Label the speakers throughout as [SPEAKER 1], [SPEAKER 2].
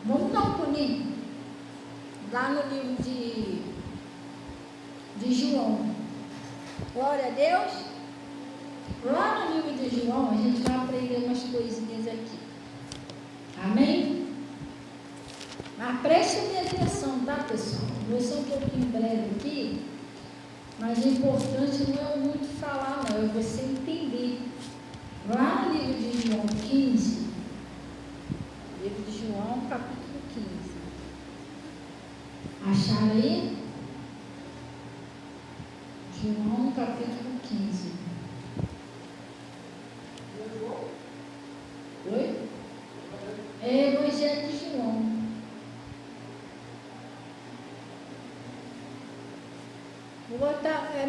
[SPEAKER 1] Vamos dar um pulinho lá no livro de João. Glória a Deus. Lá no livro de João, a gente vai aprender umas coisinhas aqui. Amém? Mas prestem atenção, tá, pessoal? Vou ser um pouquinho breve aqui, mas o importante não é muito falar, não, é você entender. Lá no livro de João 15, livro de João, capítulo 15. Acharam aí? João, capítulo 15. Oi? É Evangelho de João. Vou botar, o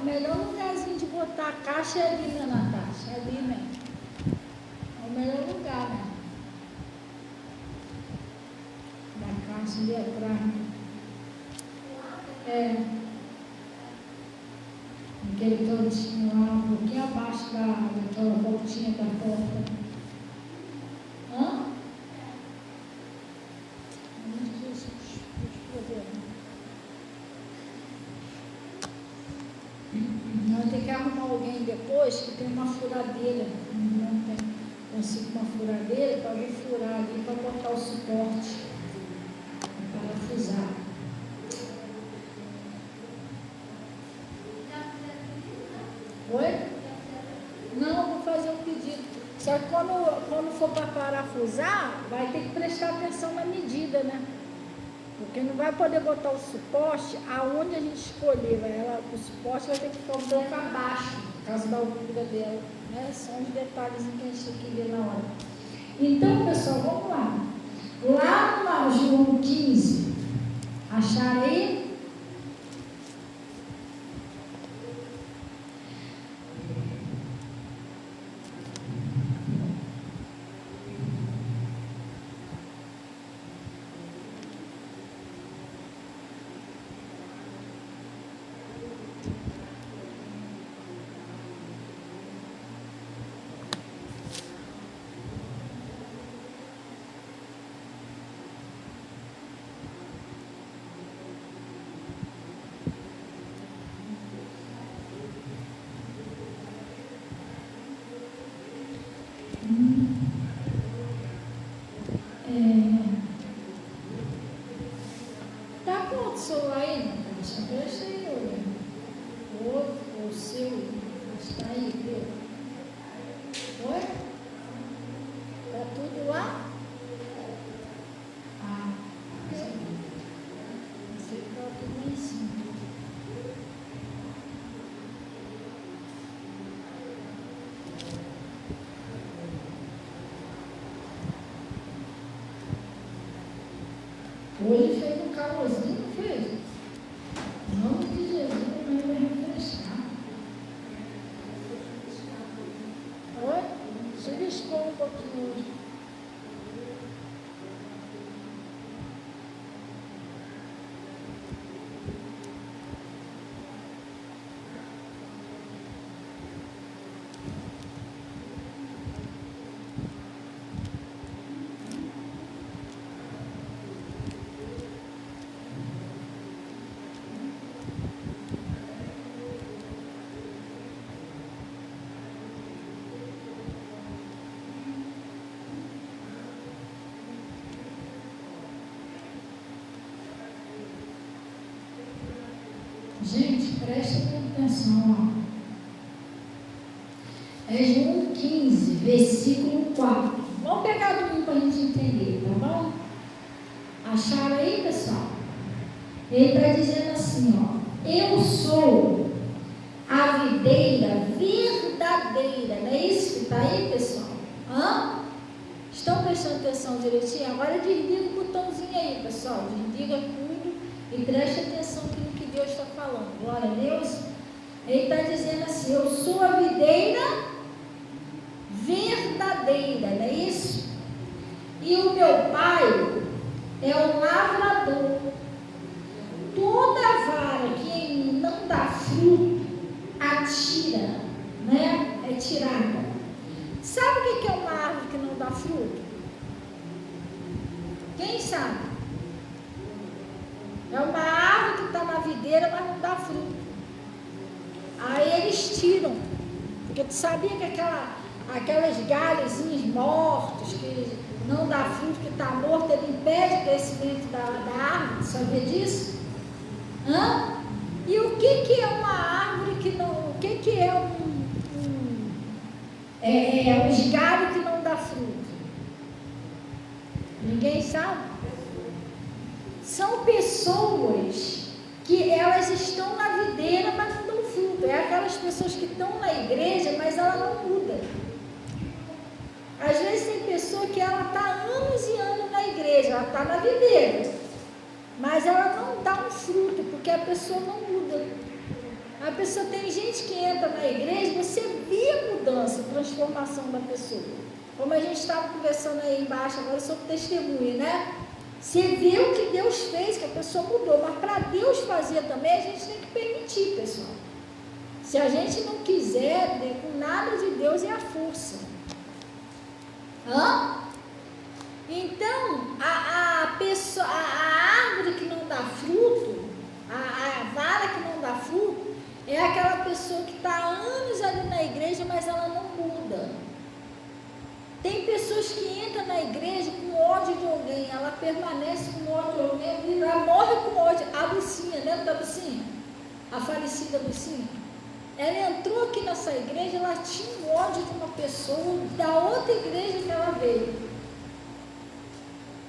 [SPEAKER 1] melhor lugarzinho de botar a caixa é ali, né, Natasha? É ali mesmo. É o melhor lugar, né? Da caixa ali atrás. Aquele cantinho lá, um pouquinho abaixo daquela voltinha da porta. Hã? Nós temos que arrumar alguém depois que tem uma furadeira. Não tem, consigo uma furadeira para vir furar ali, para botar o suporte para parafusar. Oi? Não, vou fazer um pedido. Só que quando for para parafusar, vai ter que prestar atenção na medida, né? Porque não vai poder botar o suporte aonde a gente escolher. O suporte vai ter que ficar um pouco abaixo, por causa da altura dela. Né? São os detalhes que a gente tem que ver na hora. Então, pessoal, vamos lá. Lá no João 15, acharam aí? Tá com outro celular aí, Natasha? Deixa aí, o outro, o seu, está aí, viu? Oi? Tá tudo lá? Ah, você tá tudo lá em cima. Hoje fez um calorzinho, não fez? Em nome de Jesus, mas vai refrescar. Oi? Chuviscou um pouquinho hoje. Gente, prestem atenção, ó. É João 15, versículo 4. Vamos pegar tudo para a gente entender, tá bom? Acharam aí, pessoal? Ele está dizendo assim, ó. Eu sou a videira verdadeira. Não é isso que está aí, pessoal? Hã? Estão prestando atenção direitinho? Agora desliga o botãozinho aí, pessoal. Desliga tudo e preste atenção no que Deus está falando. Glória a Deus. Ele está dizendo assim, eu sou a videira verdadeira, não é isso? E o meu pai é o lavrador. Toda vara que não dá fruto, atira, né? É tirada. Sabe o que é uma árvore que não dá fruto? Quem sabe? É uma árvore que está na videira, mas não dá fruto. Aí eles tiram. Porque tu sabia que aquelas galhozinhos mortos, que não dá fruto, que está morto, ele impede o crescimento da árvore. Sabia disso? Hã? E o que é uma árvore que não... O que é um esgalho que não dá fruto? Ninguém sabe? São pessoas que elas estão na videira, mas não dão fruto. É aquelas pessoas que estão na igreja, mas ela não muda. Às vezes tem pessoa que ela está anos e anos na igreja, ela está na videira, mas ela não dá um fruto, porque a pessoa não muda. A pessoa, tem gente que entra na igreja, você vê a mudança, a transformação da pessoa. Como a gente estava conversando aí embaixo agora sobre testemunho, né? Você vê o que Deus fez, que a pessoa mudou, mas para Deus fazer também, a gente tem que permitir, pessoal. Se a gente não quiser, com nada de Deus é a força. Hã? Então, a árvore que não dá fruto, a vara que não dá fruto, é aquela pessoa que está há anos ali na igreja, mas ela não muda. Tem pessoas que entram na igreja com ódio de alguém, ela permanece com ódio de alguém, ela morre com ódio. A Lucinha, lembra da Lucinha? A falecida Lucinha? Ela entrou aqui nessa igreja, ela tinha um ódio de uma pessoa da outra igreja que ela veio.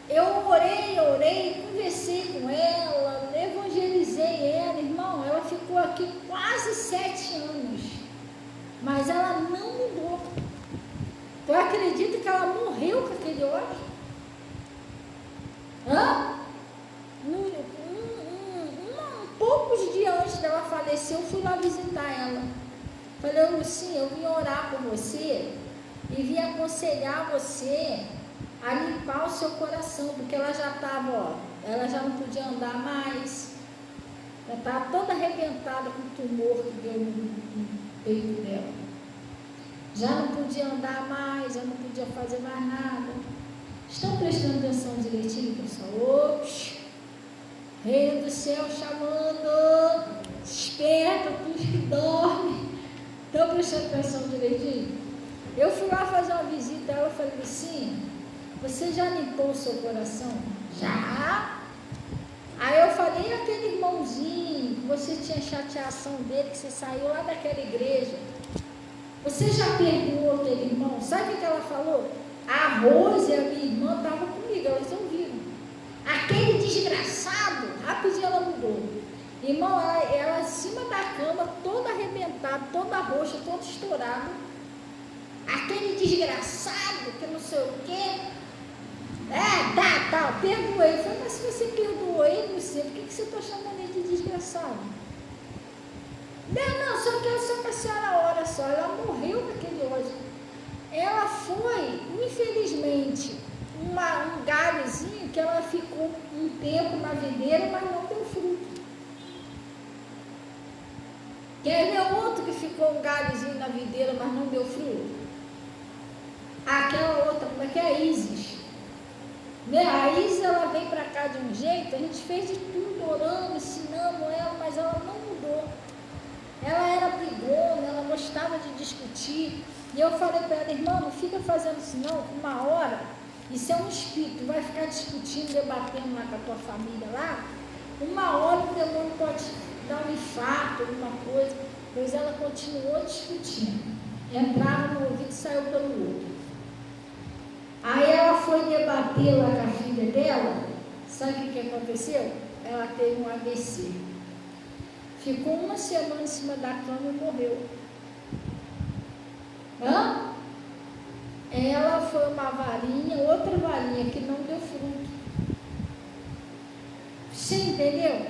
[SPEAKER 1] Eu orei, conversei com ela, evangelizei ela, irmão, ela ficou aqui quase 7 anos, mas ela não mudou. Tu acredita que ela morreu com aquele ódio? Poucos dias antes dela falecer, eu fui lá visitar ela. Falei, Lucinha, eu vim orar por você e vim aconselhar você a limpar o seu coração, porque ela já estava, ela já não podia andar mais, ela estava toda arrebentada com o tumor que deu no peito dela. Já não podia andar mais, já não podia fazer mais nada. Estão prestando atenção direitinho, pessoal? Ops! Reino do céu chamando, desperta os que dormem. Estão prestando atenção direitinho? Eu fui lá fazer uma visita, ela falou assim, você já limpou o seu coração? Já? Aí eu falei, aquele irmãozinho, que você tinha chateação dele, que você saiu lá daquela igreja, você já perdoou aquele irmão? Sabe o que ela falou? A Rose e a minha irmã estavam comigo, elas ouviram. Aquele desgraçado, rapidinho ela mudou. Irmão, ela em cima da cama, toda arrebentada, toda roxa, toda estourada. Aquele desgraçado, que não sei o quê. Perdoei. Eu falei, mas se você perdoou ele, não sei, por que você está chamando ele de desgraçado? Não, só quero só que a senhora ora só. Ela morreu com aquele ódio. Ela foi, infelizmente, um galhozinho que ela ficou um tempo na videira, mas não deu fruto. Quer ver outro que ficou um galhozinho na videira, mas não deu fruto? Aquela outra, como é que é? A Isis. A Isis, ela vem para cá de um jeito, a gente fez de tudo, orando, ensinamos ela, mas ela não mudou. Ela era brigona, ela gostava de discutir. E eu falei para ela, irmã, não fica fazendo isso não, uma hora, isso é um espírito, vai ficar discutindo, debatendo lá com a tua família lá, uma hora o demônio pode dar um infarto, alguma coisa. Pois ela continuou discutindo. Entrava no ouvido e saiu pelo outro. Aí ela foi debater lá com a filha dela, sabe o que aconteceu? Ela teve um AVC. Ficou 1 semana em cima da cama e morreu. Ela foi uma varinha, outra varinha que não deu fruto. Você entendeu?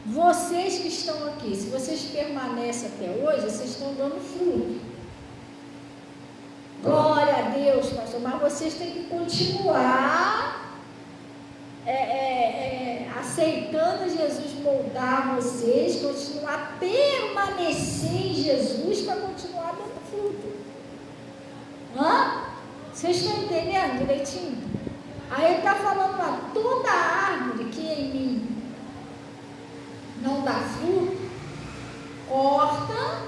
[SPEAKER 1] Vocês que estão aqui, se vocês permanecem até hoje, vocês estão dando fruto. Glória a Deus, pastor, mas vocês têm que continuar aceitando Jesus moldar vocês, continuar a permanecer em Jesus para continuar dando fruto. Vocês estão entendendo direitinho? Aí ele está falando lá, toda árvore que em mim não dá fruto, corta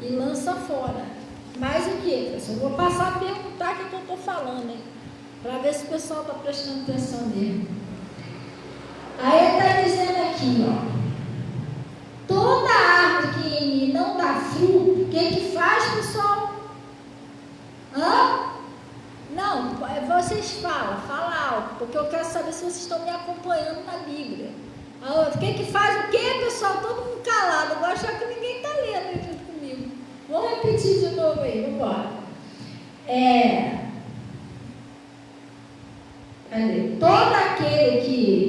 [SPEAKER 1] e lança fora. Mas o que, pessoal? Eu vou passar a perguntar o que eu estou falando, hein? Para ver se o pessoal está prestando atenção nele. Aí ele está dizendo aqui, ó. Toda árvore que em mim não dá fruto, o que faz, pessoal? Hã? Não, vocês fala alto, porque eu quero saber se vocês estão me acompanhando na Bíblia. O que faz o quê, pessoal? Todo mundo calado, eu vou achar que ninguém está lendo junto comigo. Vamos repetir de novo aí, vamos embora. Todo aquele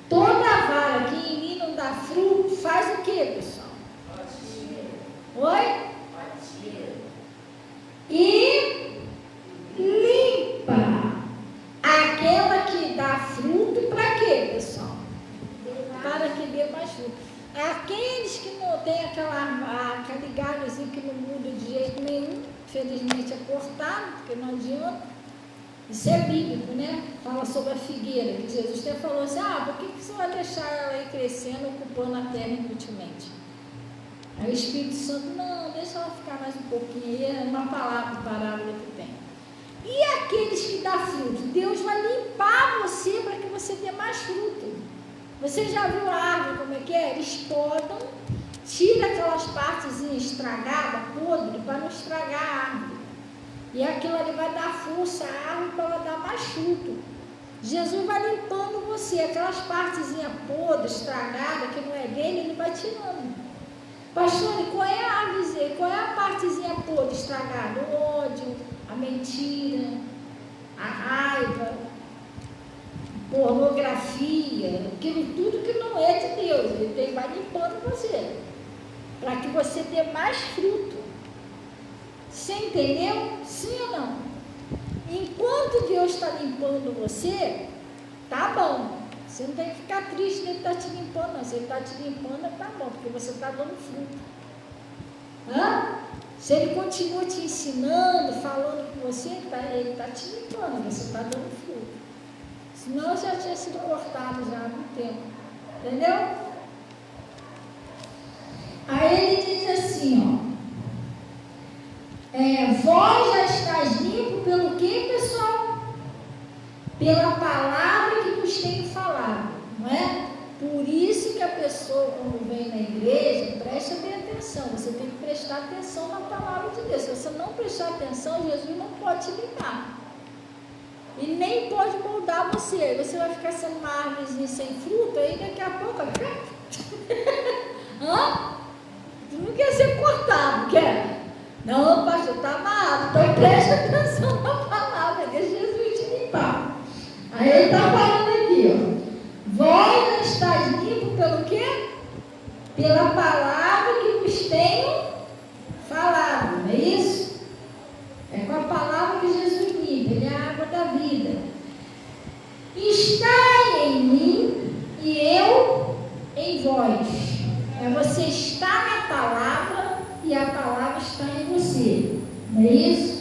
[SPEAKER 1] toda vara que em mim não dá fruto, faz o quê, pessoal? Oi? E limpa aquela que dá fruto, para quê, pessoal? Para que dê mais fruto. Aqueles que não tem aquele galhozinho que não muda de jeito nenhum, infelizmente é cortado, porque não adianta. Isso é bíblico, né? Fala sobre a figueira, que Jesus até falou assim, por que você vai deixar ela aí crescendo, ocupando a terra inutilmente? Aí o Espírito Santo, não, deixa ela ficar mais um pouquinho, é uma parábola que tem. E aqueles que dão fruto, Deus vai limpar você para que você dê mais fruto. Você já viu a árvore como é que é? Eles podam, tira aquelas partezinhas estragadas, podres, para não estragar a árvore. E aquilo ali vai dar força à árvore para ela dar mais fruto. Jesus vai limpando você, aquelas partezinhas podres, estragadas, que não é dele, ele vai tirando. Pastor, qual é a árvore? Qual é a partezinha podre, estragada? O ódio, a mentira, a raiva, pornografia, tudo que não é de Deus. Ele vai limpando você, para que você dê mais fruto. Você entendeu? Sim ou não? Enquanto Deus está limpando você, tá bom. Você não tem que ficar triste de ele estar te limpando, não. Se ele está te limpando, tá bom, porque você está dando fruto. Se ele continua te ensinando, falando com você, ele está te limpando, você está dando fruto. Senão já tinha sido cortado já há muito tempo. Entendeu? Aí ele diz assim, vós já estáis limpo pelo quê, pessoal? Pela palavra que vos tenho falado, não é? Por isso que a pessoa, quando vem na igreja, presta bem atenção. Você tem que prestar atenção na palavra de Deus. Se você não prestar atenção, Jesus não pode te limpar. E nem pode moldar você. Você vai ficar sendo uma árvorezinha sem fruto, aí daqui a pouco... Tu não quer ser cortado, quer? Não, pastor, está amarrado. Então presta atenção na palavra, deixa Jesus te limpar. Aí ele está falando aqui, vós estáis limpos pelo quê? Pela palavra que vos tenho falado, não é isso? É com a palavra que Jesus limpa, ele é a água da vida. Está em mim e eu em vós. Você está na palavra e a palavra está em você, não é isso?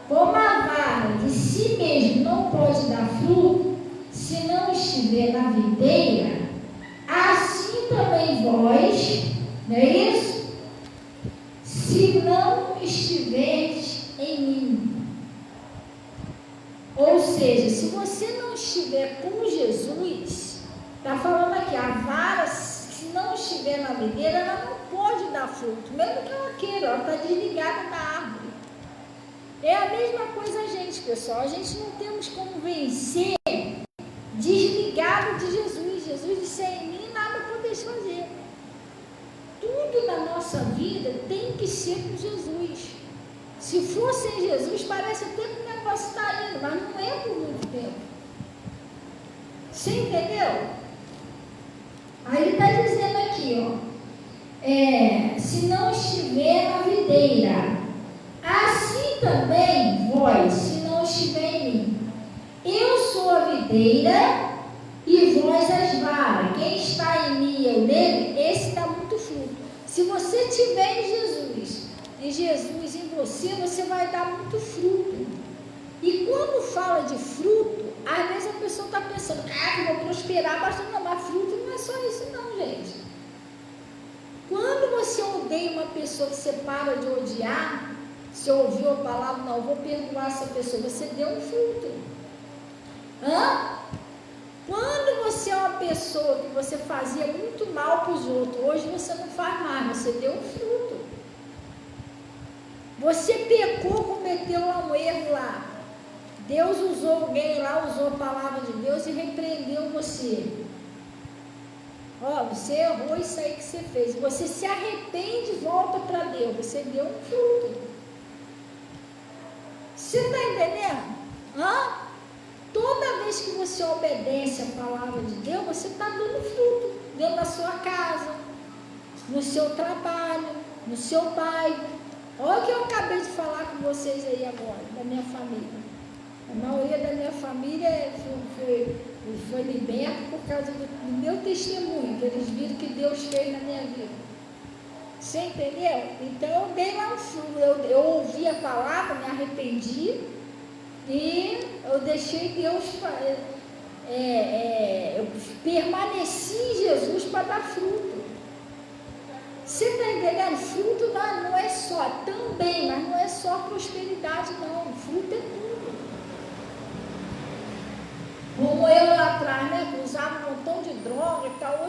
[SPEAKER 1] Como a vara de si mesmo não pode dar fruto, se não estiver na videira, assim também vós, não é isso? Se não estiveres em mim. Ou seja, se você não estiver com Jesus, está falando aqui, a vara, se não estiver na videira, ela não pode dar fruto, mesmo que ela queira, ela está desligada da árvore. É a mesma coisa a gente, pessoal, a gente não temos como vencer desligado de Jesus. Jesus disse, em mim nada podeis fazer. Tudo na nossa vida tem que ser com Jesus. Se for sem Jesus, parece até que o negócio está indo, mas não é por muito tempo. Você entendeu? Aí ele está dizendo aqui, se não estiver na videira, assim também vós, se não estiver em mim. Eu sou a videira e vós as varas. Quem está em mim nele, esse dá muito fruto. Se você tiver em Jesus e Jesus em você, você vai dar muito fruto. E quando fala de fruto, às vezes a pessoa está pensando, eu vou prosperar, mas fruto não é só isso não, gente. Quando você odeia uma pessoa que você para de odiar, se ouviu a palavra, não, eu vou perdoar essa pessoa, você deu um fruto. Quando você é uma pessoa que você fazia muito mal para os outros, hoje você não faz mais, você deu um fruto. Você pecou, cometeu um erro lá. Deus usou alguém lá, usou a palavra de Deus e repreendeu você. Você errou isso aí que você fez. Você se arrepende e volta para Deus. Você deu um fruto. Você está entendendo? Toda vez que você obedece a palavra de Deus, você está dando fruto. Dentro da sua casa, no seu trabalho, no seu bairro. Olha o que eu acabei de falar com vocês aí agora, da minha família. A maioria da minha família foi liberta por causa do meu testemunho, que eles viram que Deus fez na minha vida. Você entendeu? Então eu dei lá um fruto, eu ouvi a palavra, me arrependi e eu deixei Deus, eu permaneci em Jesus para dar fruto. Você está entendendo? Fruto não é só, também, mas não é só prosperidade não, fruto é tudo. Como eu lá atrás, né, usava um montão de droga e tal,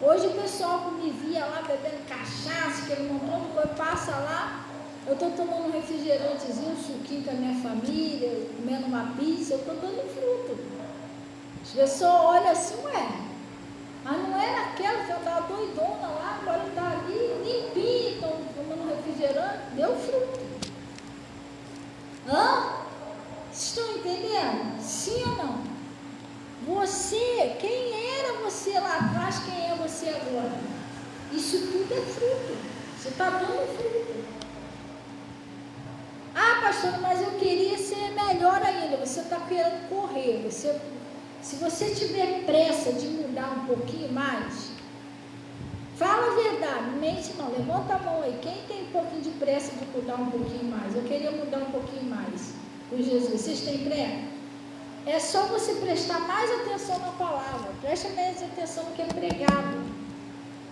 [SPEAKER 1] hoje o pessoal que me via lá bebendo cachaça, aquele montão de coisa, passa lá, eu estou tomando um refrigerantezinho, um suquinho com a minha família, comendo uma pizza, eu estou dando fruto. As pessoas olham assim, mas não era aquela que andava doidona lá, agora está ali, limpinho, tomando refrigerante, deu fruto. Vocês estão entendendo? Sim ou não? Você, quem era você lá atrás, quem é você agora? Isso tudo é fruto. Você está dando fruto. Pastor, mas eu queria ser melhor ainda. Você está querendo correr. Se você tiver pressa de mudar um pouquinho mais, fala a verdade, não mente não. Levanta a mão aí. Quem tem um pouquinho de pressa de mudar um pouquinho mais? Eu queria mudar um pouquinho mais com Jesus. Vocês têm pressa? É só você prestar mais atenção na palavra. Preste mais atenção no que é pregado.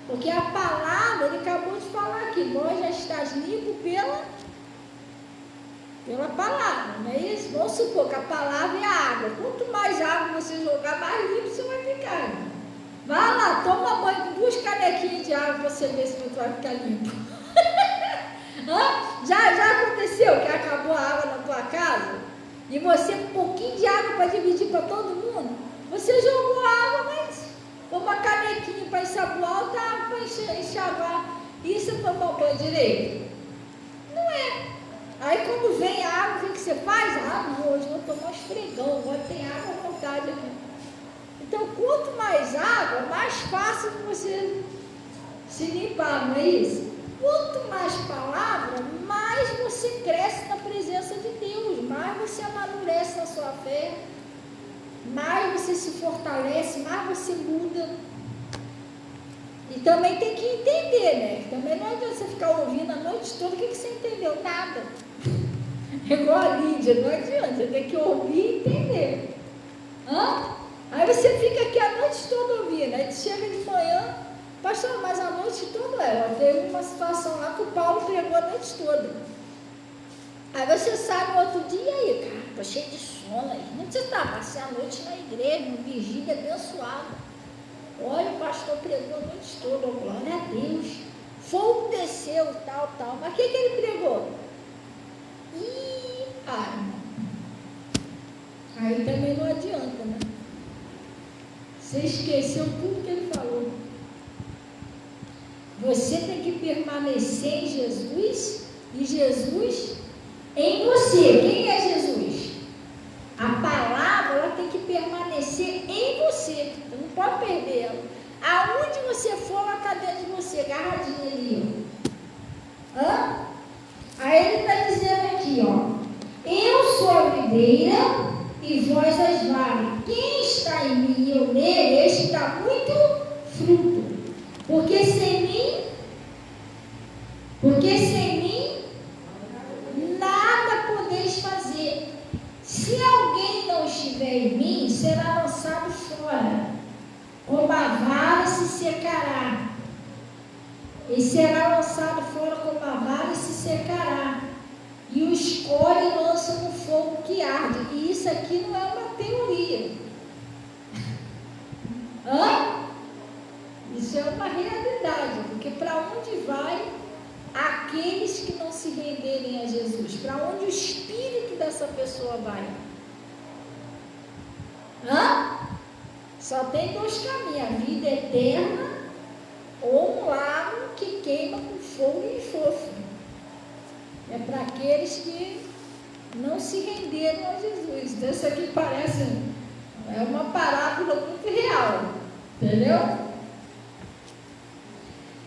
[SPEAKER 1] Porque a palavra, ele acabou de falar aqui, vós já estás limpo pela palavra, não é isso? Vamos supor que a palavra é a água. Quanto mais água você jogar, mais limpo você vai ficar. Vai lá, toma banho com 2 canequinhas de água para você ver se você vai ficar limpo. Já aconteceu que acabou a água na tua casa e você um pouquinho de água para dividir para todo mundo? Você jogou água, mas uma canequinha para ensaboar, outra água para enxavar. Isso é tomar banho direito? Não é. Aí quando vem a água, o que você faz? Não, hoje eu vou tomar um esfregão, agora tem água à vontade aqui. Então, quanto mais água, mais fácil de você se limpar, não é isso? Quanto mais palavra, mais você cresce na presença de Deus, mais você amadurece na sua fé, mais você se fortalece, mais você muda. E também tem que entender, né? Também não adianta você ficar ouvindo a noite toda, o que você entendeu? Nada. É igual a Lídia, não adianta, você tem que ouvir e entender. Aí você fica aqui a noite toda ouvindo, aí chega de manhã, pastor, mas a noite toda teve uma situação lá que o Paulo pregou a noite toda. Aí você sai no outro dia, e aí, cara, tô cheio de sono aí. Não você está, passei a noite na igreja, uma vigília abençoada. Olha, o pastor pregou a noite toda, glória a Deus. Fogo desceu, tal. Mas o que ele pregou? Irmão. Aí também não adianta, né? Você esqueceu tudo que ele falou. Você tem que permanecer em Jesus e Jesus em você. Quem é Jesus? A palavra, ela tem que permanecer em você. Você não pode perder ela. Aonde você for, ela está dentro de você, agarradinha ali. Aí ele está dizendo aqui, eu sou a videira e vós as varas. Quem está em mim e eu nele, este dá muito fruto. Porque sem mim, nada podeis fazer. Se alguém não estiver em mim, será lançado fora, como a vara se secará. E será lançado fora como a vara e se secará. E o escolhe e lança no fogo que arde. E isso aqui não é uma teoria. Isso é uma realidade. Porque para onde vai aqueles que não se renderem a Jesus? Para onde o espírito dessa pessoa vai? Só tem dois caminhos: a vida eterna ou um lago que queima com fogo e enxofre. É para aqueles que não se renderam a Jesus. Então, isso aqui parece uma parábola muito real, entendeu?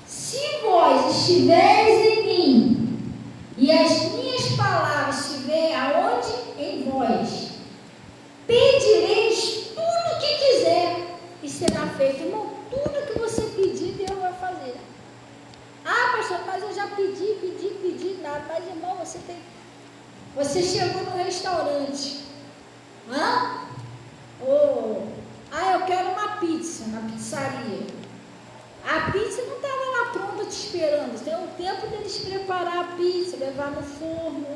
[SPEAKER 1] Se vós estiveres em mim e as minhas palavras estiverem aonde? Em vós, pedireis tudo o que quiser e será feito. Irmão, tudo que você pedir, Deus vai fazer. Pastor, mas eu já pedi nada. Mas, irmão, você chegou no restaurante. Eu quero uma pizza na pizzaria. A pizza não estava lá pronta te esperando. Tem um tempo deles preparar a pizza, levar no forno.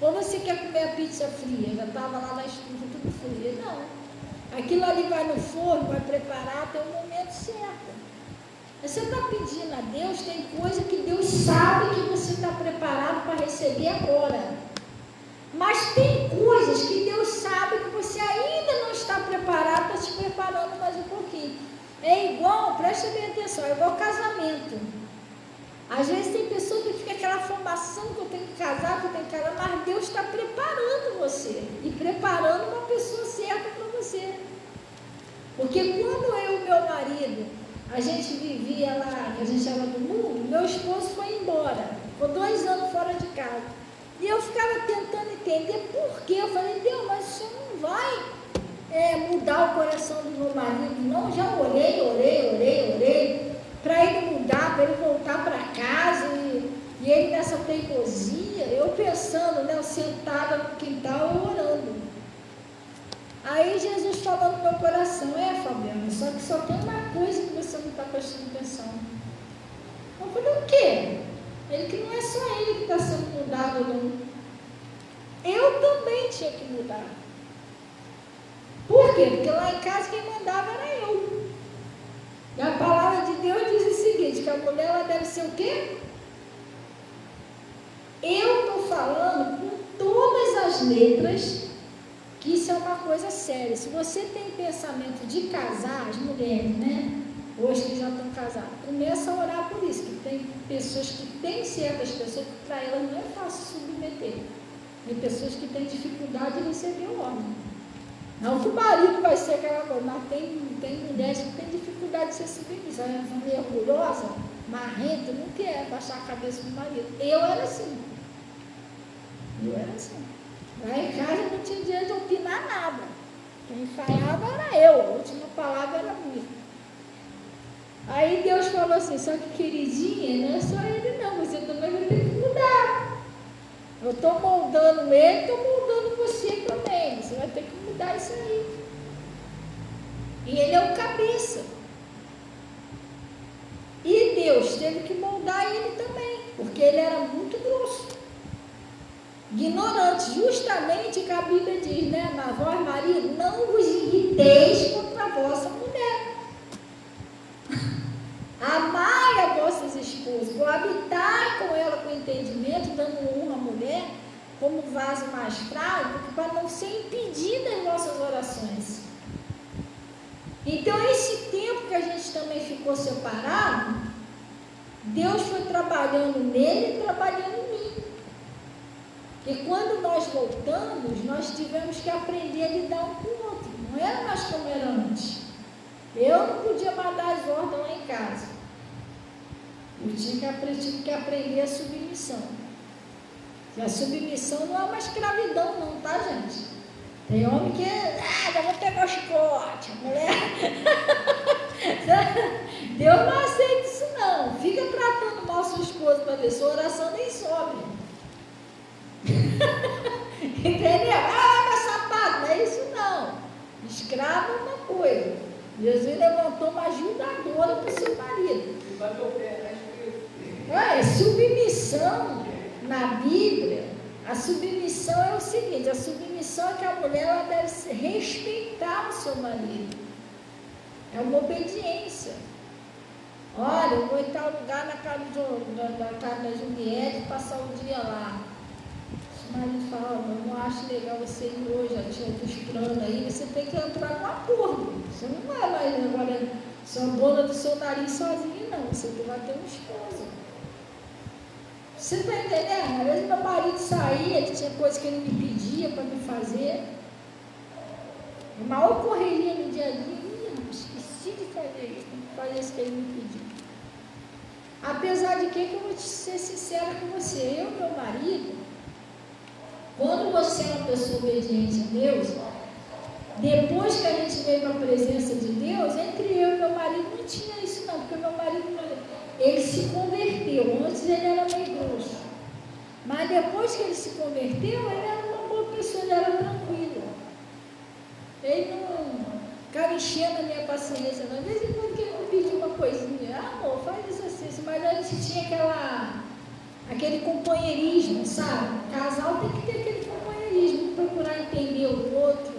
[SPEAKER 1] Ou você quer comer a pizza fria? Já estava lá na estufa, tudo frio. Não. Aquilo ali vai no forno, vai preparar, tem um momento certo. Você está pedindo a Deus, tem coisa que Deus sabe que você está preparado para receber agora. Mas tem coisas que Deus sabe que você ainda não está preparado, está te preparando mais um pouquinho. É igual, preste bem atenção, é igual casamento. Às vezes tem pessoas que ficam aquela formação que eu tenho que casar, mas Deus está preparando você e preparando uma pessoa certa para você. Porque quando eu e meu marido, a gente vivia lá, que a gente era do mundo, meu esposo foi embora, ficou 2 anos fora de casa. E eu ficava tentando entender por quê. Eu falei, Deus, mas você não vai mudar o coração do meu marido, não? Já orei, para ele mudar, para ele voltar para casa, e ele nessa teimosia, eu pensando, eu sentada no quintal, orando. Aí Jesus falou no meu coração, Fabiana, só que só tem uma coisa que você não está prestando atenção. Eu falei, o quê? Ele que não é só ele que está sendo mudado, não. Eu também tinha que mudar. Por quê? Porque lá em casa quem mandava era eu. E a palavra de Deus diz o seguinte, que a mulher ela deve ser o quê? Eu estou falando com todas as letras que isso é uma coisa séria. Se você tem pensamento de casar, as mulheres, né? Hoje que já estão casadas, começa a orar por isso, que tem pessoas que têm certas pessoas que para elas não é fácil submeter. Tem pessoas que têm dificuldade de receber o homem. Não que o marido vai ser aquela coisa, mas tem mulheres que têm dificuldade de ser submissa. Elas são meio orgulhosas, marrentas, não quer baixar a cabeça do marido. Eu era assim. Lá em casa não tinha direito de opinar nada. Quem falava era eu, a última palavra era minha. Aí Deus falou assim, só que queridinha, não é só ele não, você também vai ter que mudar. Eu estou moldando ele, estou moldando você também, você vai ter que mudar isso aí. E ele é o cabeça. E Deus teve que moldar ele também, porque ele era muito grosso. Ignorante, justamente que a Bíblia diz, né? Na voz, marido, não vos irriteis contra a vossa mulher. Amai a vossas esposas, coabitai com ela com entendimento, dando honra à mulher, como vaso mais frágil, para não ser impedida as nossas orações. Então, esse tempo que a gente também ficou separado, Deus foi trabalhando nele e trabalhando em mim. E quando nós voltamos, nós tivemos que aprender a lidar um com o outro. Não era mais como era antes. Eu não podia mandar as ordens lá em casa. Eu tive que aprender a submissão. E a submissão não é uma escravidão não, tá, gente? Tem homem que, já vou pegar o chicote. A mulher Deus não aceita isso não. Fica tratando mal sua esposa para ver, sua oração nem sobe. Entendeu? Ah, mas sapato, não é isso não. Escravo é uma coisa. Jesus levantou uma ajudadora para o seu marido. Submissão na Bíblia, a submissão é o seguinte, a submissão é que a mulher ela deve respeitar o seu marido. É uma obediência. Olha, eu vou em tal lugar na casa da Juliette, passar o dia lá. O marido fala, eu não acho legal você ir hoje, já tinha outros planos aí, você tem que entrar no acordo. Você não vai mais agora, sua dona do seu nariz sozinho, não. Você vai ter um esposo. Você está entendendo? Às vezes meu marido saía, ele tinha coisa que ele me pedia para me fazer. A maior correria no dia a dia, esqueci de fazer isso, tem que fazer isso que ele me pediu. Apesar de que eu vou ser sincera com você, eu e meu marido, quando você é uma pessoa obediente a Deus, depois que a gente veio para a presença de Deus, entre eu e meu marido não tinha isso não, porque meu marido, ele se converteu, antes ele era meio grosso, mas depois que ele se converteu, ele era uma boa pessoa, ele era tranquilo, ele não ficava enchendo a minha paciência, às vezes em quando ele me pediu uma coisinha, amor, faz isso assim, mas a gente tinha aquele companheirismo, sabe? Casal tem que ter aquele companheirismo, procurar entender o outro.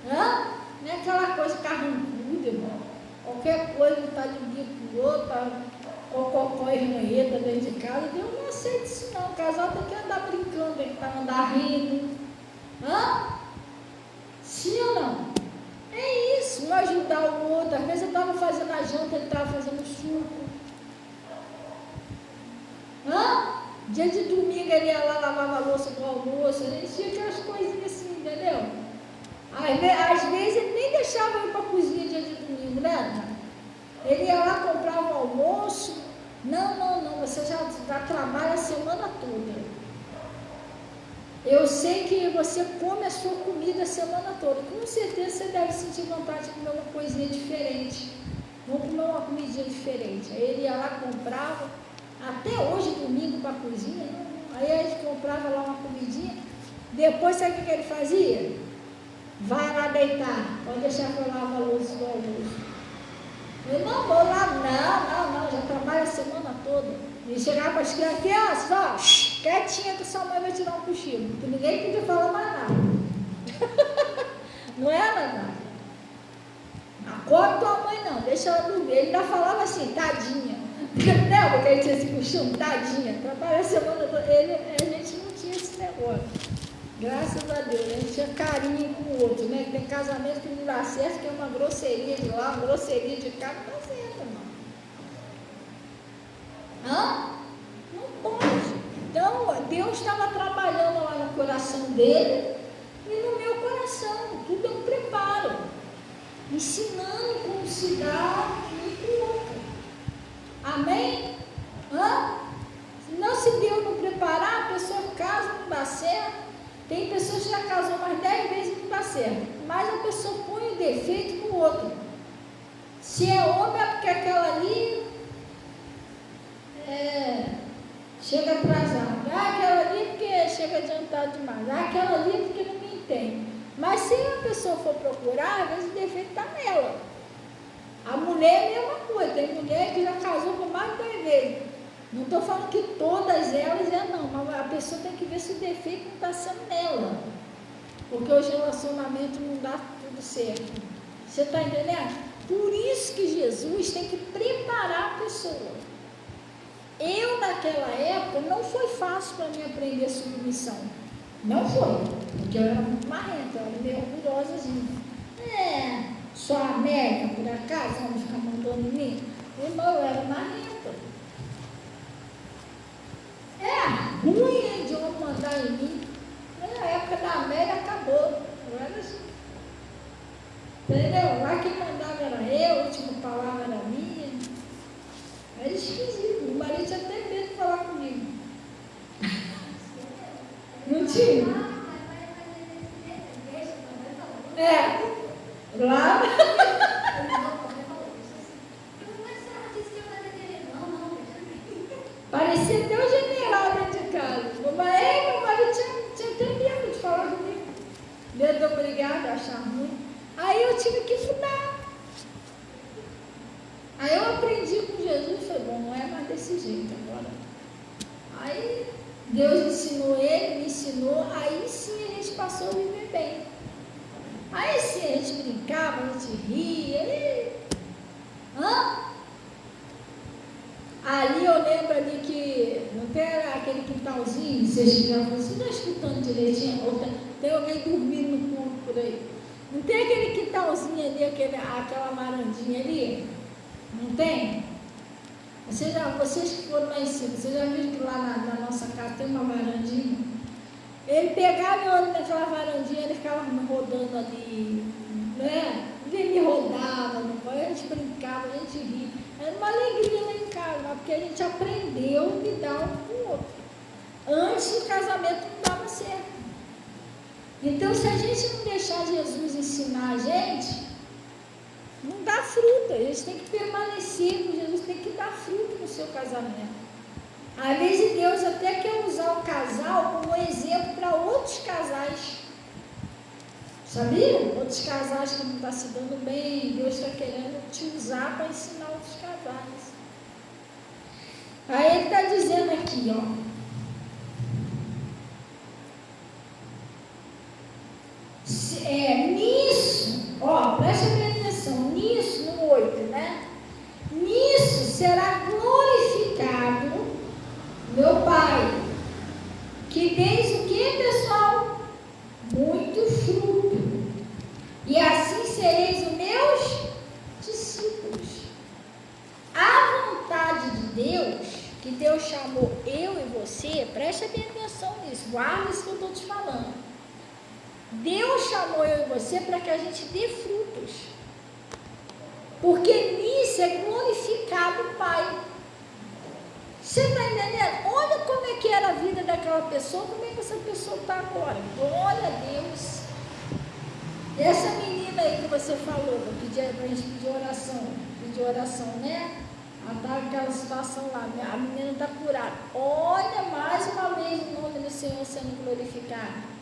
[SPEAKER 1] Não é aquela coisa carrancuda, irmão. Qualquer coisa está de um dia para o outro, cococó e ranheta dentro de casa. Deus não aceita isso não. O casal tem que andar brincando, tem que andar rindo. Sim ou não? É isso, um ajudar o outro. Às vezes eu estava fazendo a janta, ele estava fazendo suco. Dia de domingo ele ia lá, lavava a louça do almoço, a gente tinha aquelas coisinhas assim, entendeu? Às vezes ele nem deixava eu ir para a cozinha dia de domingo, né? Ele ia lá, comprava o almoço. Não, você já trabalha a semana toda. Eu sei que você come a sua comida a semana toda. Com certeza você deve sentir vontade de comer uma coisinha diferente. Vamos comer uma comidinha diferente. Aí ele ia lá, comprava. Até hoje, domingo, para a cozinha, aí a gente comprava lá uma comidinha. Depois, sabe o que ele fazia? Vai lá deitar, pode deixar que eu lavo a louça do almoço. Eu não vou lá, não, já trabalho a semana toda. E chegava para as crianças, ó, quietinha que sua mãe vai tirar um cochilo. Porque ninguém podia falar mais nada. Não é, Naná? Acorda tua mãe não, deixa ela dormir. Ele ainda falava assim, tadinha. Lembra que a gente tinha esse costume? Tadinha, trabalha a semana toda. A gente não tinha esse negócio. Graças a Deus, a gente tinha carinho com o outro, né? Tem casamento que não dá certo, que é uma grosseria de lá, uma grosseria de cá, não dá certo, irmão. Não pode. Então, Deus estava trabalhando lá no coração dele e no meu coração. Tudo é um preparo. Ensinando como se dá um com o outro. Amém? Senão, se Deus não preparar, a pessoa casa, não dá certo. Tem pessoas que já casou mais 10 vezes e não dá certo. Mas a pessoa põe o defeito no outro. Se é homem, é porque aquela ali chega atrasada. Aquela ali é porque chega adiantado demais. Aquela ali é porque não me entende. Mas se a pessoa for procurar, às vezes o defeito está nela. A mulher é a mesma coisa. Tem mulher que já casou com mais de 10 vezes. Não estou falando que todas elas não, mas a pessoa tem que ver se o defeito não está sendo nela. Porque os relacionamentos não dá tudo certo. Você está entendendo? Por isso que Jesus tem que preparar a pessoa. Eu, naquela época, não foi fácil para mim aprender submissão. Não foi. Porque eu era muito marrenta, eu era meio orgulhosazinha. Só a América, por acaso, vamos ficar mandando em mim? Irmão, eu era marrenta. Ruim de homem mandar em mim. Na época da Amélia acabou. Eu era assim. Entendeu? Lá quem mandava era eu, a última palavra era minha. Era esquisito. O marido tinha até medo de falar comigo. Não tinha? Lá. Parecia até o general dentro de casa. Meu marido tinha até medo de falar comigo. Medo de obrigado a achar ruim. Aí eu tive que mudar. Aí eu aprendi com Jesus e falei, bom, não é mais desse jeito agora. Aí Deus ensinou ele, me ensinou, aí sim a gente passou a viver bem. Aí sim a gente brincava, a gente ria. Ali eu lembro ali que não tem aquele quintalzinho, vocês já estão escutando direitinho, ou tem alguém dormindo no culto por aí. Não tem aquele quintalzinho ali, aquela varandinha ali? Não tem? Vocês que foram lá em cima, vocês já viram que lá na nossa casa tem uma varandinha? Ele pegava e olhava naquela varandinha, ele ficava me rodando ali, né? Ele me rodava, a gente brincava, a gente ria. Era uma alegria lá em casa, porque a gente aprendeu a lidar um com o outro. Antes o casamento não dava certo. Então, se a gente não deixar Jesus ensinar a gente, não dá fruto. A gente tem que permanecer com Jesus, tem que dar fruto no seu casamento. Às vezes Deus até quer usar o casal como exemplo para outros casais. Sabia? Outros casais que não estão se dando bem, Deus está querendo te usar para ensinar outros casais. Aí ele está dizendo aqui, nisso, presta bem atenção, nisso, no 8, né? Nisso será glorificado meu Pai, que deis o que, pessoal? Muito fruto. E assim sereis os meus discípulos. A vontade de Deus, que Deus chamou eu e você, presta bem atenção nisso, guarda isso que eu estou te falando. Deus chamou eu e você para que a gente dê frutos. Porque nisso é glorificado o Pai. Você está entendendo? Olha como é que era a vida daquela pessoa, como é que essa pessoa está agora. Glória a Deus. Essa menina aí que você falou, para a gente pedir oração, né? Ela está naquela situação lá, a menina está curada. Olha mais uma vez o nome do Senhor sendo glorificado.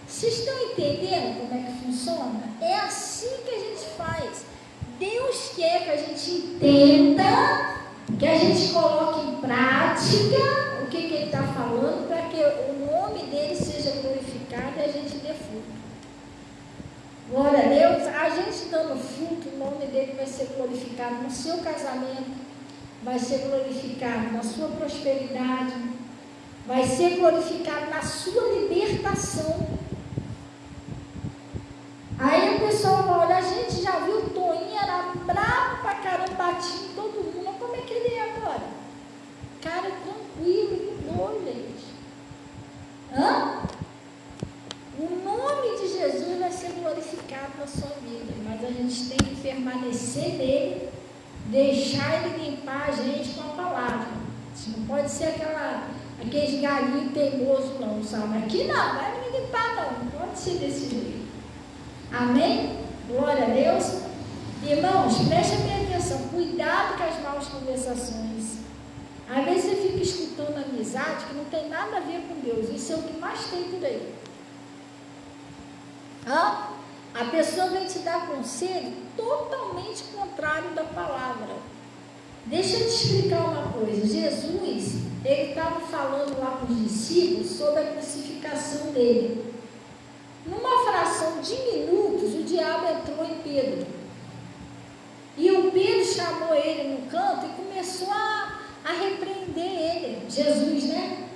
[SPEAKER 1] Vocês estão entendendo como é que funciona? É assim que a gente faz. Deus quer que a gente entenda, que a gente coloque em prática o que Ele está falando, para que o nome dele seja glorificado e a gente dê fruto. Glória a Deus. A gente dando fruto, o nome dele vai ser glorificado no seu casamento, vai ser glorificado na sua prosperidade, vai ser glorificado na sua libertação. Aí o pessoal vai olhar, a gente já viu o Toninho, era bravo pra caramba, batia em todo mundo. Mas como é que ele é agora? Cara tranquilo, mudou, gente. O nome de Jesus vai ser glorificado na sua vida, mas a gente tem que permanecer nele, deixar ele limpar a gente com a palavra. Isso não pode ser aqueles galinhos teimosos não, sabe? Aqui não, vai me limpar não pode ser desse jeito. Amém? Glória a Deus. Irmãos, preste bem atenção, cuidado com as maus conversações. Às vezes você fica escutando amizade que não tem nada a ver com Deus. Isso é o que mais tem por aí. A pessoa vem te dar conselho totalmente contrário da palavra. Deixa eu te explicar uma coisa. Jesus, ele estava falando lá com os discípulos sobre a crucificação dele. Numa fração de minutos, o diabo entrou em Pedro. E o Pedro chamou ele no canto e começou a repreender ele. Jesus, né?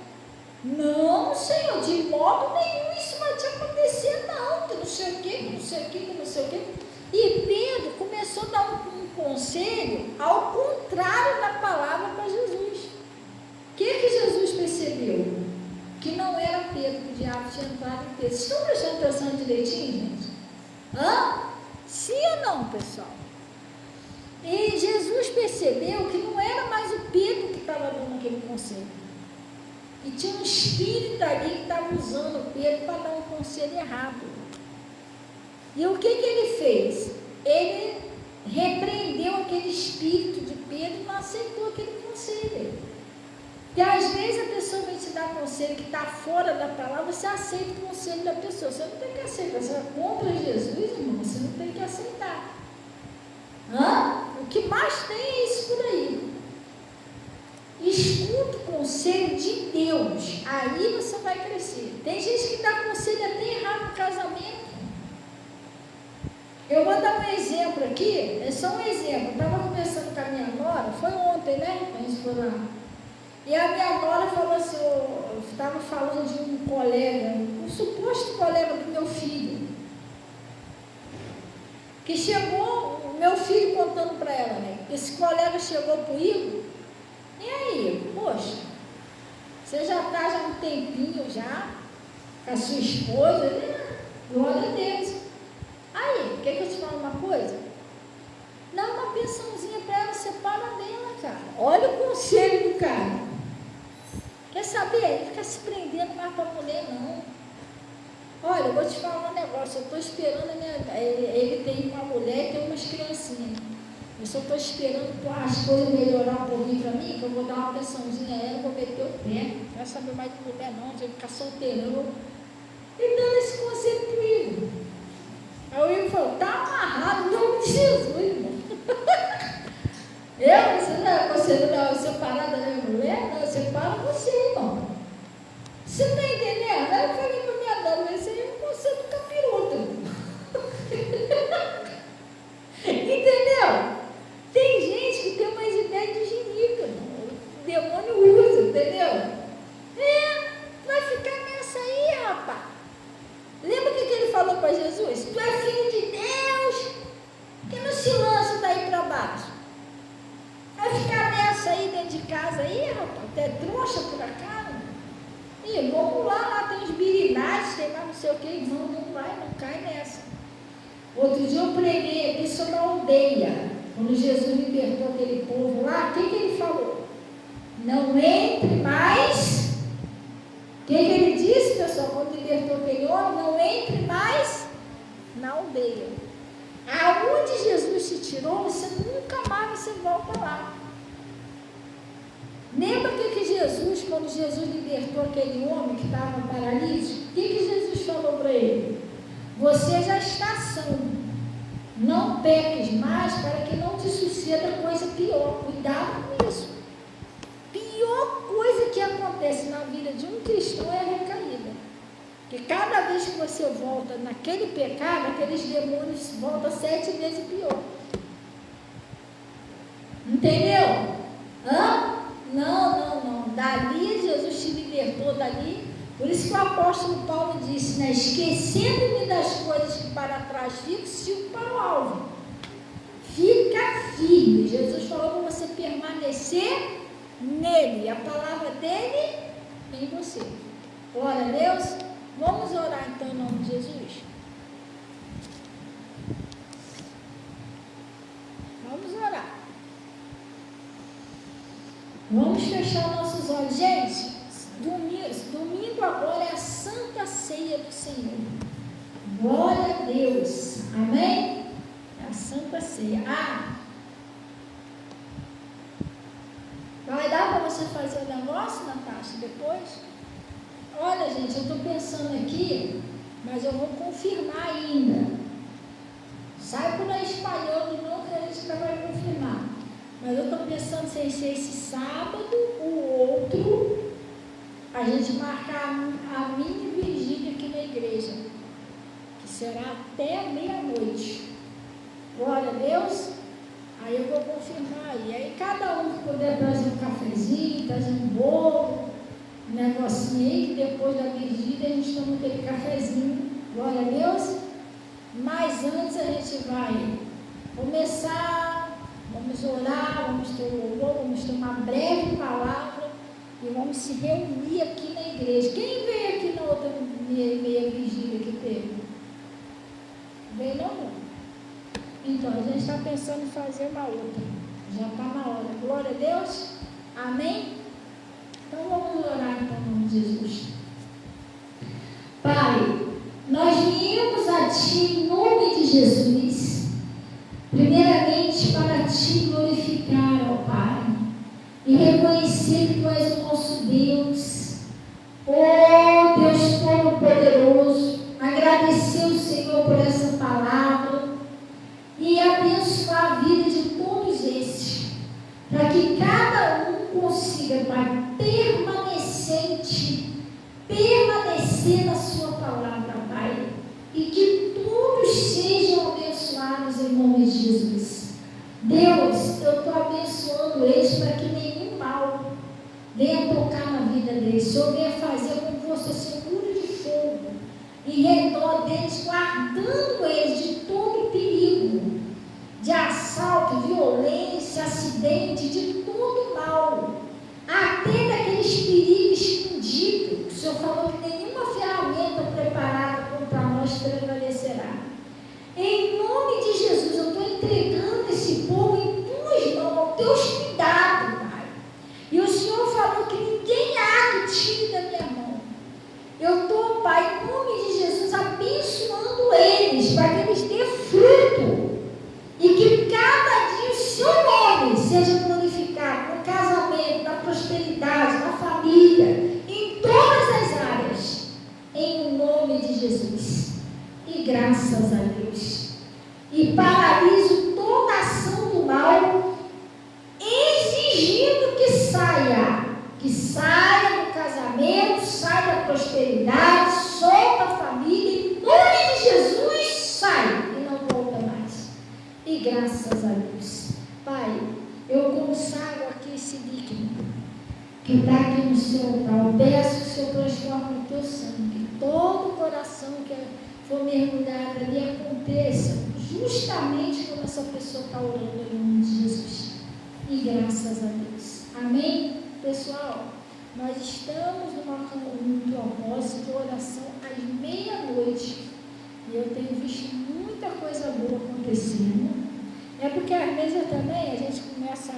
[SPEAKER 1] Não, Senhor, de modo nenhum isso vai te acontecer, não. Que não sei o quê, que não sei o quê, que não sei o quê. E Pedro começou a dar um conselho ao contrário da palavra para Jesus. O que Jesus percebeu? Que não era Pedro, que o diabo tinha entrado em Pedro. Vocês estão prestando atenção direitinho, gente? Sim ou não, pessoal? E Jesus percebeu que não era mais o Pedro que estava dando aquele conselho. E tinha um espírito ali que estava usando o Pedro para dar um conselho errado. E o que ele fez? Ele repreendeu aquele aquele espírito de Pedro e não aceitou aquele conselho. E às vezes a pessoa vai te dar conselho que está fora da palavra, você aceita o conselho da pessoa. Você não tem que aceitar. Você é contra Jesus, irmão, você não tem que aceitar. O que mais tem é isso por aí. Escuta o conselho de Deus, aí você vai crescer. Tem gente que dá conselho até errado no casamento. Eu vou dar um exemplo aqui, é só um exemplo. Eu estava conversando com a minha nora, foi ontem, né? A gente foi lá. E a minha nora falou assim, eu estava falando de um colega, um suposto colega do meu filho, que chegou, o meu filho contando para ela, né? Esse colega chegou para o Igor. E aí, poxa, você já está já um tempinho já com a sua esposa, né? Glória a Deus. Aí, quer que eu te fale uma coisa? Dá uma pensãozinha para ela, separa dela, cara. Olha o conselho do cara. Quer saber? Ele fica se prendendo mais para a mulher, não. Olha, eu vou te falar um negócio, eu estou esperando ele tem uma mulher e tem umas criancinhas. Eu só estou esperando as coisas melhorar um pouquinho para mim, que eu vou dar uma pensãozinha a ela, vou meter o pé. Não vai saber mais de mulher não, de ficar solteirão. E dando esse conselho para o Igor. Aí o Igor falou, tá amarrado, em nome de Jesus, irmão. Você não é conselho separada da minha mulher? Não, eu separo você, irmão. Você está entendendo? Aí eu falei para minha dona, esse aí é um conselho do capiroto. Entendeu? Tem gente que tem umas ideias de jirica, o demônio usa, entendeu? Vai ficar nessa aí, rapaz. Lembra o que ele falou para Jesus? Tu é filho de Deus, que não se lança daí para baixo. Vai ficar nessa aí dentro de casa aí, rapaz, até trouxa por acaso. E vamos lá tem os birinais, tem mais não sei o que, não vai, não cai nessa. Outro dia eu preguei aqui sobre a aldeia. Quando Jesus libertou aquele povo lá, o que ele falou? Não entre mais. O que ele disse, pessoal, quando libertou aquele homem? Não entre mais na aldeia. Aonde Jesus te tirou, você nunca mais você volta lá. Lembra que Jesus, quando Jesus libertou aquele homem que estava paralítico, o que Jesus falou para ele? Você já está são. Não peques mais para que não te suceda coisa pior. Cuidado com isso. Pior coisa que acontece na vida de um cristão é a recaída. Porque cada vez que você volta naquele pecado, aqueles demônios voltam 7 vezes pior. Entendeu? Não. Dali Jesus te libertou dali. Por isso que o apóstolo Paulo disse, né? Esquecendo-me das coisas que para trás fico, sigo para o alvo. Fica firme. Jesus falou para você permanecer nele. A palavra dele em você. Glória a Deus. Vamos orar então em nome de Jesus. Vamos orar. Vamos fechar nossos olhos. Gente, domingo agora é a Santa Ceia do Senhor. Glória a Deus. Amém? É a Santa Ceia. Vai dar para você fazer o negócio, Natasha, depois? Olha, gente, eu estou pensando aqui, mas eu vou confirmar ainda. Sai por aí espalhando, não, que a gente ainda vai confirmar. Mas eu estou pensando se ser esse sábado, o outro, a gente marcar a mini vigília aqui na igreja, que será até meia-noite. Glória a Deus. Aí eu vou confirmar aí. Aí cada um que puder trazer um cafezinho, trazer um bolo, um negocinho aí, que depois da vigília a gente toma aquele cafezinho. Glória a Deus. Mas antes a gente vai começar, vamos orar, vamos ter louvor, vamos ter uma breve palavra e vamos se reunir aqui na igreja. Quem veio aqui na outra meia vigília que teve? Veio não? Então, a gente está pensando em fazer uma outra. Já está na hora. Glória a Deus. Amém? Então, vamos orar então, em nome de Jesus. Pai, nós viemos a Ti em nome de Jesus. Primeiramente, para Ti e reconhecer que Tu és o nosso Deus. Oh, Deus Todo-Poderoso, agradecer o Senhor por essa palavra e abençoar a vida de todos esses, para que cada um consiga, Pai, permanecer na Sua palavra, Pai, e que todos sejam abençoados em nome de Jesus. Deus, eu estou abençoando eles para que nenhum mal venha tocar na vida deles. O Senhor venha fazer com que você segure de fogo em redor deles, guardando eles de todo perigo, de assalto, violência, acidente, de todo mal, até daqueles perigos escondidos. O Senhor falou que nenhuma ferramenta preparada contra nós prevalecerá. Em nome de Jesus, eu estou entregando esse povo em Tuas mãos, aos Teus cuidados, Pai. E o Senhor falou que ninguém há que tire da minha mão. Eu estou, Pai, em nome de Jesus, abençoando eles, para que eles dêem fruto. E que cada dia o Seu nome seja glorificado no casamento, na prosperidade, na família, em todas as áreas, em nome de Jesus. E graças a Deus. E paraliso toda ação do mal, exigindo que saia do casamento, saia da prosperidade, solta a família, em nome de Jesus, sai e não volta mais. E graças a Deus. Pai, eu consagro aqui esse líquido que está aqui no Seu altar. Eu peço que o Senhor transforme no Teu sangue. Todo coração que for mergulhado ali aconteça justamente como essa pessoa está orando em nome de Jesus. E graças a Deus. Amém? Pessoal, nós estamos num propósito de oração às 00:30. E eu tenho visto muita coisa boa acontecendo. É porque às vezes também a gente começa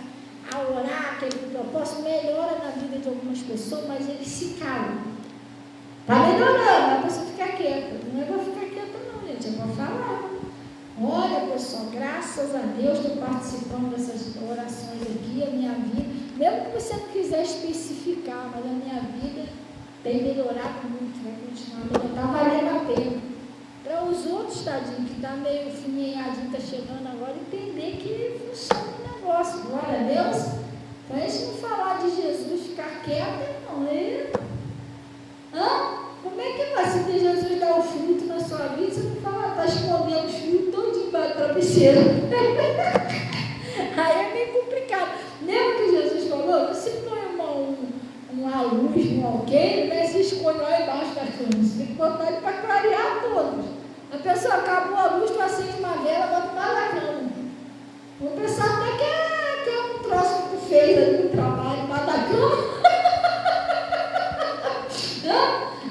[SPEAKER 1] a orar aquele propósito, melhora na vida de algumas pessoas, mas eles se calam. Está melhorando, a pessoa fica quieta. Não é para ficar quieta não, gente, é para falar. Olha, pessoal, graças a Deus estou participando dessas orações aqui, a minha vida, mesmo que você não quiser especificar, mas a minha vida tem melhorado muito, vai continuar melhorando, está valendo a pena. Para os outros, tadinho, que está meio fininhadinho, está chegando agora, entender que funciona o negócio, glória a Deus. Para a gente não falar de Jesus, ficar quieta, não, Como é que vai? Se Jesus dá o fruto na sua vida, você não fala, está escondendo os frutos todo debaixo do travesseiro. Aí é meio complicado. Lembra que Jesus falou? Você põe uma luz no alqueire, né? Se esconde lá embaixo da cama. Você tem que botar ele para clarear todos. A pessoa acabou a luz, tu acende uma vela, bota embaixo da cama. Vou pensar até que é um troço que tu fez ali no trabalho, embaixo da cama.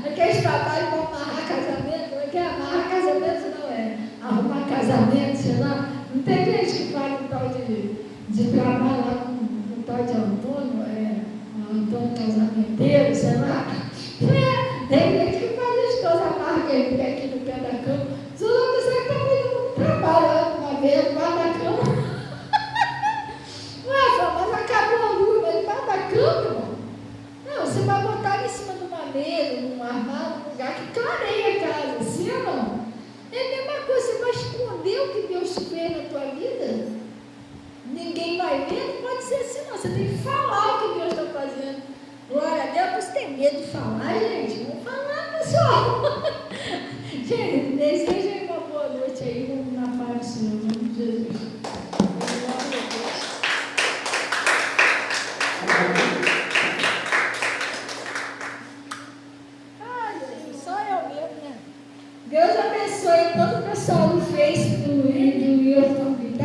[SPEAKER 1] Aqueles trabalhos para amarrar casamento, como é que é? Amarrar casamento não é? Arrumar casamento, sei lá. Não tem gente que faz um tal de trabalho lá com um tal de Antônio, Antônio casamenteiro, sei lá. Tem gente que faz as coisas, amarra ele aqui no pé da cama. Os outros que estão fazendo um trabalho lá uma vez, embaixo da cama. Mas acabou a luz, mas embaixo da cama, irmão. Não, você vai botar em cima de uma mesa, num armário, num lugar que clareia a casa, assim ou não? É a mesma coisa, você vai esconder o que Deus fez na tua vida? Ninguém vai ver, não pode ser assim não, você tem que falar o que Deus está fazendo. Glória a Deus, você tem medo de falar, gente? Vamos falar, pessoal. Gente, deseja uma boa noite aí, vamos na paz do Senhor, em nome de Jesus. Glória a Deus. Deus abençoe todo o pessoal do Facebook, do YouTube,